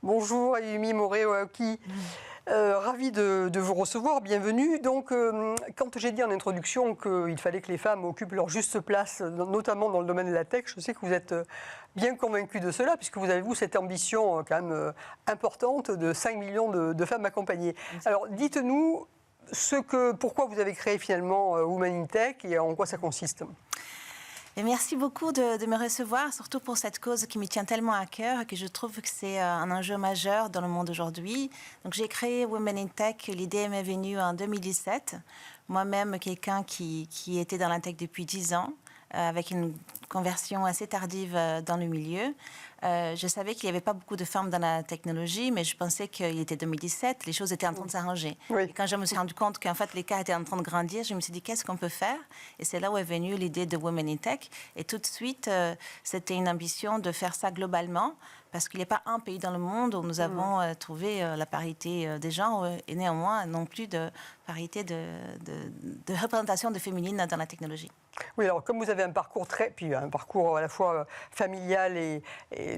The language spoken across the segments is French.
Bonjour Ayumi Moreoaki. Ravi de vous recevoir, bienvenue. Donc, quand j'ai dit en introduction qu'il fallait que les femmes occupent leur juste place, notamment dans le domaine de la tech, je sais que vous êtes bien convaincu de cela, puisque vous avez, vous, cette ambition quand même importante de 5 millions de femmes accompagnées. Alors, dites-nous pourquoi vous avez créé finalement Women in Tech et en quoi ça consiste. Et merci beaucoup de me recevoir, surtout pour cette cause qui me tient tellement à cœur et que je trouve que c'est un enjeu majeur dans le monde aujourd'hui. Donc j'ai créé Women in Tech, l'idée m'est venue en 2017. Moi-même, quelqu'un qui était dans la tech depuis 10 ans, avec une conversion assez tardive dans le milieu. Je savais qu'il n'y avait pas beaucoup de femmes dans la technologie, mais je pensais qu'il était 2017, les choses étaient en train de s'arranger. Oui. Et quand je me suis rendu compte qu'en fait l'écart était en train de grandir, je me suis dit qu'est-ce qu'on peut faire? Et c'est là où est venue l'idée de Women in Tech. Et tout de suite, c'était une ambition de faire ça globalement, parce qu'il n'y a pas un pays dans le monde où nous avons trouvé la parité des genres et néanmoins non plus de parité de représentation de féminine dans la technologie. Oui, alors comme vous avez un parcours un parcours à la fois familial et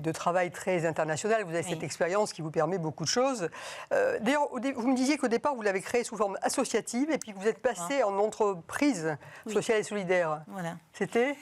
de travail très international, vous avez cette expérience qui vous permet beaucoup de choses. D'ailleurs, vous me disiez qu'au départ, vous l'avez créé sous forme associative et puis vous êtes passé en entreprise sociale et solidaire. Voilà. C'était ?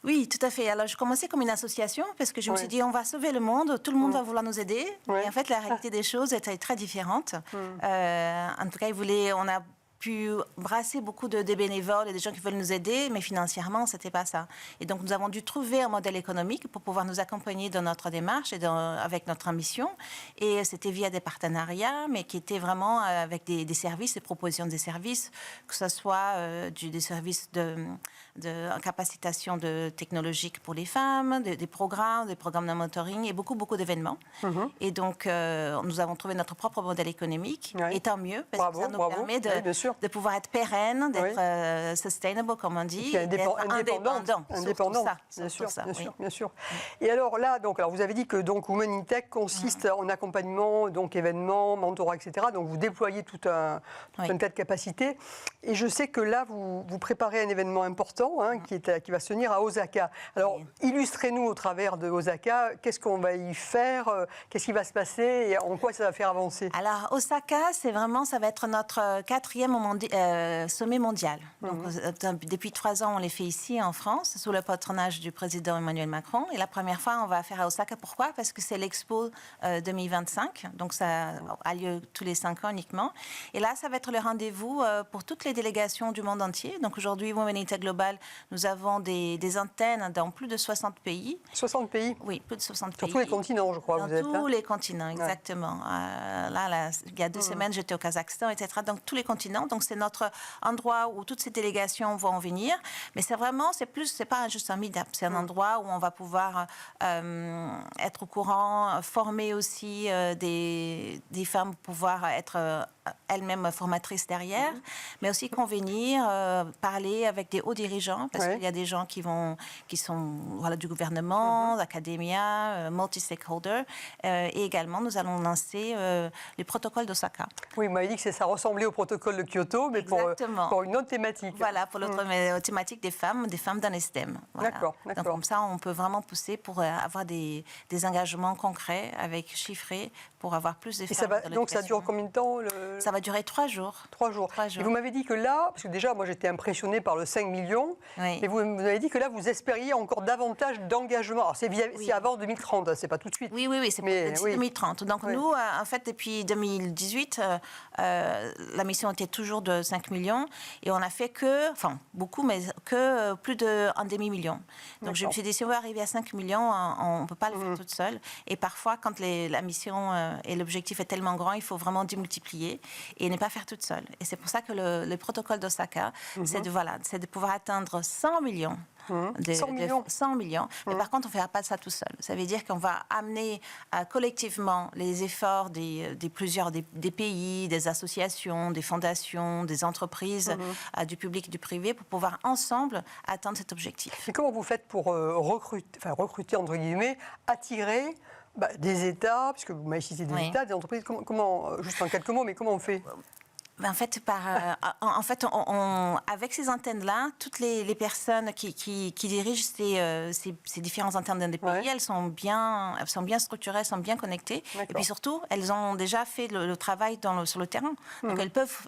Oui, tout à fait. Alors, je commençais comme une association parce que je me suis dit, on va sauver le monde, tout le monde va vouloir nous aider. Et en fait, la réalité des choses était très différente. En tout cas, on a pu brasser beaucoup de bénévoles et des gens qui veulent nous aider, mais financièrement, c'était pas ça. Et donc, nous avons dû trouver un modèle économique pour pouvoir nous accompagner dans notre démarche et avec notre ambition. Et c'était via des partenariats, mais qui étaient vraiment avec des services, des propositions des services, que ce soit des services de capacitation technologique pour les femmes, des programmes de mentoring et beaucoup d'événements. Et donc, nous avons trouvé notre propre modèle économique. Et tant mieux, parce que ça nous permet de pouvoir être pérenne, d'être sustainable, comme on dit, d'être indépendant. Bien sûr. Et alors là, vous avez dit que Women in Tech consiste en accompagnement, événements, mentorat, etc. Donc vous déployez tout un tas de capacités. Et je sais que là, vous préparez un événement important qui va se tenir à Osaka. Alors, illustrez-nous au travers de Osaka, qu'est-ce qu'on va y faire, qu'est-ce qui va se passer et en quoi ça va faire avancer? Alors, Osaka, ça va être notre 4e sommet mondial. Donc, depuis 3 ans, on les fait ici en France, sous le patronage du président Emmanuel Macron. Et la première fois, on va faire à Osaka. Pourquoi? Parce que c'est l'Expo 2025. Donc, ça a lieu tous les 5 ans uniquement. Et là, ça va être le rendez-vous pour toutes les délégations du monde entier. Donc, aujourd'hui, Women in Tech Global, nous avons des antennes dans plus de 60 pays. 60 pays? Oui, plus de 60 pays. Sur tous les continents, je crois. Dans vous êtes là. tous les continents, exactement. Là, il y a 2 semaines, j'étais au Kazakhstan, etc. Donc, tous les continents. Donc, c'est notre endroit où toutes ces délégations vont venir. Mais c'est pas juste un meet-up. C'est un endroit où on va pouvoir être au courant, former aussi des femmes, pouvoir être elles-mêmes formatrices derrière, mais aussi convenir, parler avec des hauts dirigeants, parce qu'il y a des gens qui sont du gouvernement, d'académia, multi-stakeholder, et également nous allons lancer les protocoles d'Osaka. Oui, vous m'avez dit que ça ressemblait au protocole de Kyoto, mais pour une autre thématique. Voilà, pour l'autre thématique des femmes dans les STEM. Voilà. D'accord. Donc comme ça, on peut vraiment pousser pour avoir des engagements concrets, chiffrés, pour avoir plus de femmes. Donc ça dure combien de temps Ça va durer 3 jours. 3 jours. Et vous m'avez dit que là, parce que déjà, moi j'étais impressionnée par le 5 millions, et vous avez dit que là, vous espériez encore davantage d'engagement. Alors c'est avant 2030, c'est pas tout de suite. Oui, c'est pour 2030. Donc nous, en fait, depuis 2018, la mission était toujours de 5 millions, et on a fait que plus d'un demi-million. Donc je me suis dit, si on veut arriver à 5 millions, on ne peut pas le faire toute seule. Et parfois, quand la mission et l'objectif est tellement grand, il faut vraiment démultiplier et ne pas faire toute seule. Et c'est pour ça que le protocole d'Osaka, c'est de pouvoir atteindre 100 millions. 100 millions. Mais par contre, on ne fera pas ça tout seul. Ça veut dire qu'on va amener collectivement les efforts des pays, des associations, des fondations, des entreprises, du public et du privé pour pouvoir ensemble atteindre cet objectif. Et comment vous faites pour recruter, entre guillemets, attirer des États, puisque vous m'avez cité des États, des entreprises, juste en quelques mots, mais comment on fait? En fait, avec ces antennes-là, toutes les personnes qui dirigent ces différentes antennes dans des pays, elles sont bien structurées, elles sont bien connectées. Et puis surtout, elles ont déjà fait le travail sur le terrain. Donc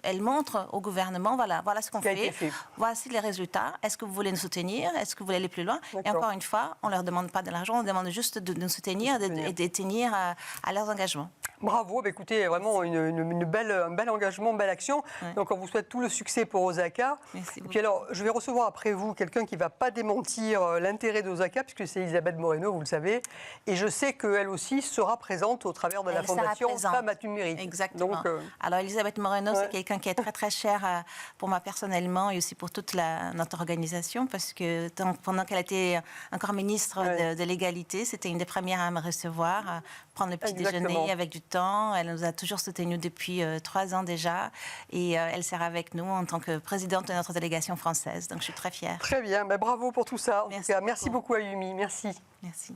elles montrent au gouvernement, voilà ce qu'on fait, voici les résultats. Est-ce que vous voulez nous soutenir? Est-ce que vous voulez aller plus loin? Et encore une fois, on ne leur demande pas de l'argent, on demande juste de nous soutenir et de tenir à leurs engagements. Bravo, écoutez, vraiment un bel engagement, une belle action. Donc on vous souhaite tout le succès pour Osaka. Merci beaucoup. Et puis alors, je vais recevoir après vous quelqu'un qui ne va pas démentir l'intérêt d'Osaka, puisque c'est Elisabeth Moreno, vous le savez. Et je sais qu'elle aussi sera présente au travers de la fondation Femmes à Numérique. Exactement. Donc, alors Elisabeth Moreno, c'est quelqu'un qui est très très cher pour moi personnellement et aussi pour toute notre organisation, parce que pendant qu'elle était encore ministre de l'égalité, c'était une des premières à me recevoir, prendre le petit déjeuner avec du temps. Elle nous a toujours soutenus depuis 3 ans déjà et elle sert avec nous en tant que présidente de notre délégation française. Donc je suis très fière. Très bien, bravo pour tout ça. Merci beaucoup Ayumi, merci. Merci.